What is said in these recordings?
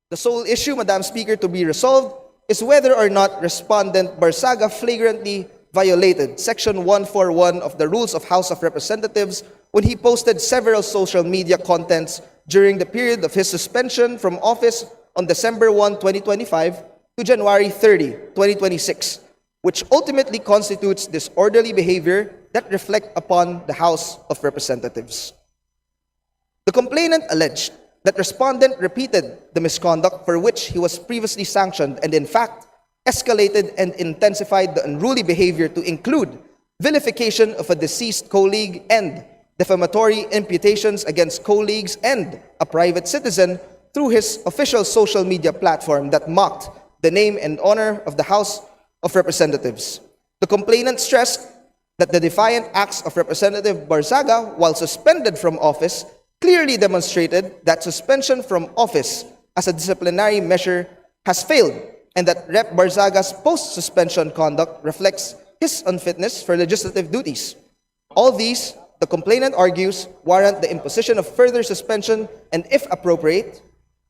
The sole issue, Madam Speaker, to be resolved is whether or not Respondent Barzaga flagrantly violated Section 141 of the Rules of House of Representatives when he posted several social media contents during the period of his suspension from office on December 1, 2025 to January 30, 2026, which ultimately constitutes disorderly behavior that reflect upon the House of Representatives. The complainant alleged that respondent repeated the misconduct for which he was previously sanctioned and in fact escalated and intensified the unruly behavior to include vilification of a deceased colleague and defamatory imputations against colleagues and a private citizen through his official social media platform that mocked the name and honor of the House of Representatives. The complainant stressed that the defiant acts of Representative Barzaga, while suspended from office, clearly demonstrated that suspension from office as a disciplinary measure has failed and that Rep. Barzaga's post-suspension conduct reflects his unfitness for legislative duties. All these, the complainant argues, warrant the imposition of further suspension and, if appropriate,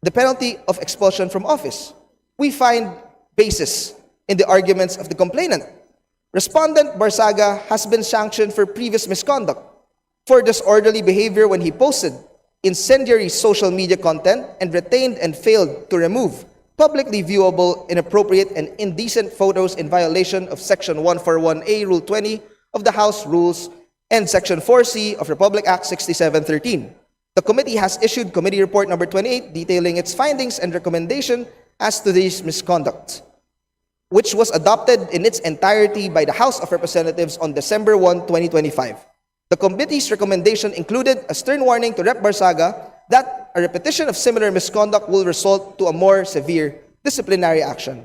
the penalty of expulsion from office. We find basis in the arguments of the complainant. Respondent Barzaga has been sanctioned for previous misconduct, for disorderly behavior when he posted incendiary social media content and retained and failed to remove publicly viewable, inappropriate, and indecent photos in violation of Section 141A, Rule 20 of the House Rules and Section 4C of Republic Act 6713. The committee has issued Committee Report Number 28 detailing its findings and recommendation as to these misconducts, which was adopted in its entirety by the House of Representatives on December 1, 2025. The committee's recommendation included a stern warning to Rep. Barzaga that a repetition of similar misconduct will result to a more severe disciplinary action.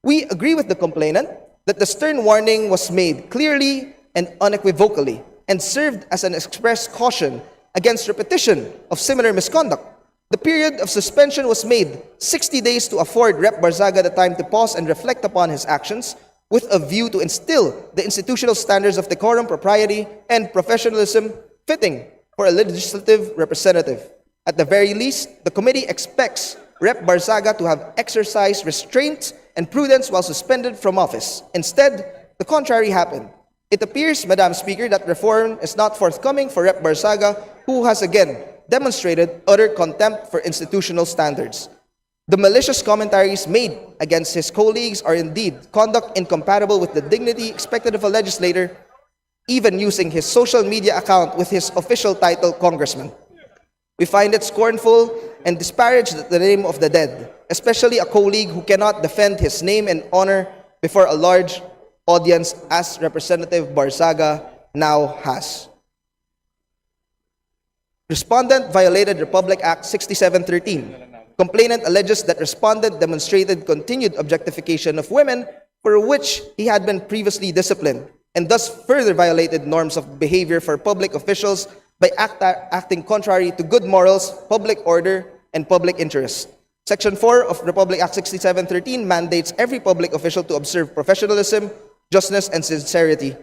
We agree with the complainant that the stern warning was made clearly and unequivocally and served as an express caution against repetition of similar misconduct. The period of suspension was made 60 days to afford Rep. Barzaga the time to pause and reflect upon his actions with a view to instill the institutional standards of decorum, propriety, and professionalism fitting for a legislative representative. At the very least, the committee expects Rep. Barzaga to have exercised restraint and prudence while suspended from office. Instead, the contrary happened. It appears, Madam Speaker, that reform is not forthcoming for Rep. Barzaga, who has again demonstrated utter contempt for institutional standards. The malicious commentaries made against his colleagues are indeed conduct incompatible with the dignity expected of a legislator, even using his social media account with his official title, Congressman. We find it scornful and disparage the name of the dead, especially a colleague who cannot defend his name and honor before a large audience as Representative Barzaga now has. Respondent violated Republic Act 6713. Complainant alleges that respondent demonstrated continued objectification of women for which he had been previously disciplined and thus further violated norms of behavior for public officials by acting contrary to good morals, public order, and public interest. Section 4 of Republic Act 6713 mandates every public official to observe professionalism, justness, and sincerity.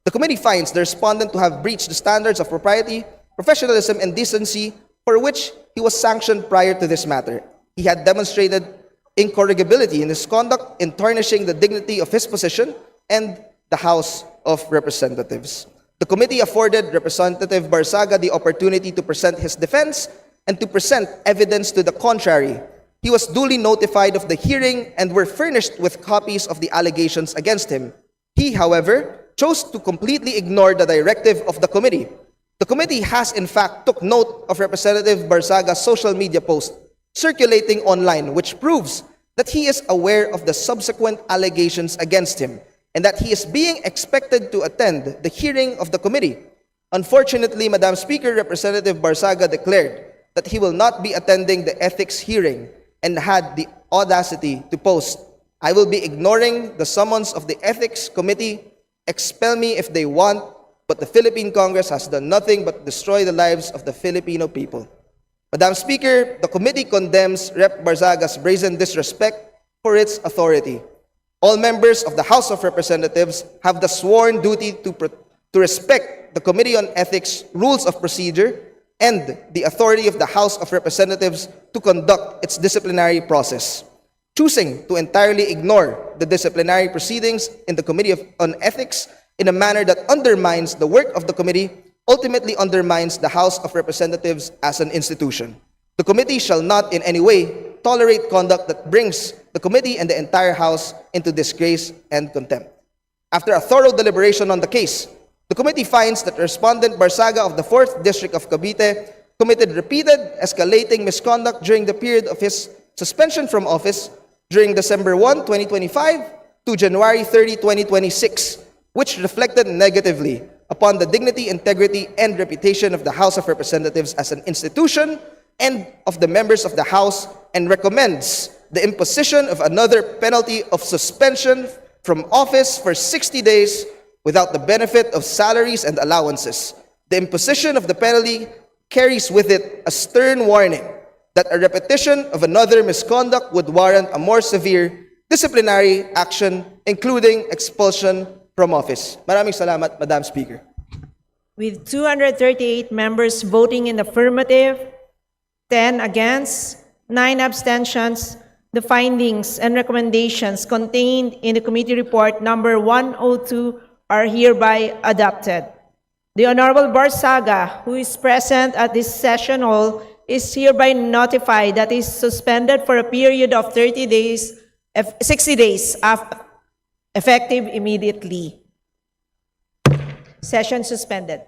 The committee finds the respondent to have breached the standards of propriety, professionalism, and decency for which he was sanctioned prior to this matter. He had demonstrated incorrigibility in his conduct in tarnishing the dignity of his position and the House of Representatives. The committee afforded Representative Barzaga the opportunity to present his defense and to present evidence to the contrary. He was duly notified of the hearing and were furnished with copies of the allegations against him. He, however, chose to completely ignore the directive of the committee. The committee has in fact took note of Representative Barzaga's social media post circulating online, which proves that he is aware of the subsequent allegations against him and that he is being expected to attend the hearing of the committee. Unfortunately, Madam Speaker, Representative Barzaga declared that he will not be attending the ethics hearing and had the audacity to post, "I will be ignoring the summons of the ethics committee. Expel me if they want, but the Philippine Congress has done nothing but destroy the lives of the Filipino people." Madam Speaker, the committee condemns Rep. Barzaga's brazen disrespect for its authority. All members of the House of Representatives have the sworn duty to respect the Committee on Ethics rules of procedure and the authority of the House of Representatives to conduct its disciplinary process. Choosing to entirely ignore the disciplinary proceedings in the Committee on Ethics in a manner that undermines the work of the committee ultimately undermines the House of Representatives as an institution. The committee shall not in any way tolerate conduct that brings the committee and the entire House into disgrace and contempt. After a thorough deliberation on the case, the committee finds that Respondent Barsaga of the 4th District of Cavite committed repeated escalating misconduct during the period of his suspension from office during December 1, 2025 to January 30, 2026, which reflected negatively upon the dignity, integrity, and reputation of the House of Representatives as an institution and of the members of the House, and recommends the imposition of another penalty of suspension from office for 60 days without the benefit of salaries and allowances. The imposition of the penalty carries with it a stern warning that a repetition of another misconduct would warrant a more severe disciplinary action, including expulsion from office. Maraming salamat, Madam Speaker. With 238 members voting in affirmative, 10 against, 9 abstentions, the findings and recommendations contained in the committee report number 102 are hereby adopted. The Honorable Barsaga, who is present at this session hall, is hereby notified that he is suspended for a period of 60 days, effective immediately. Session suspended.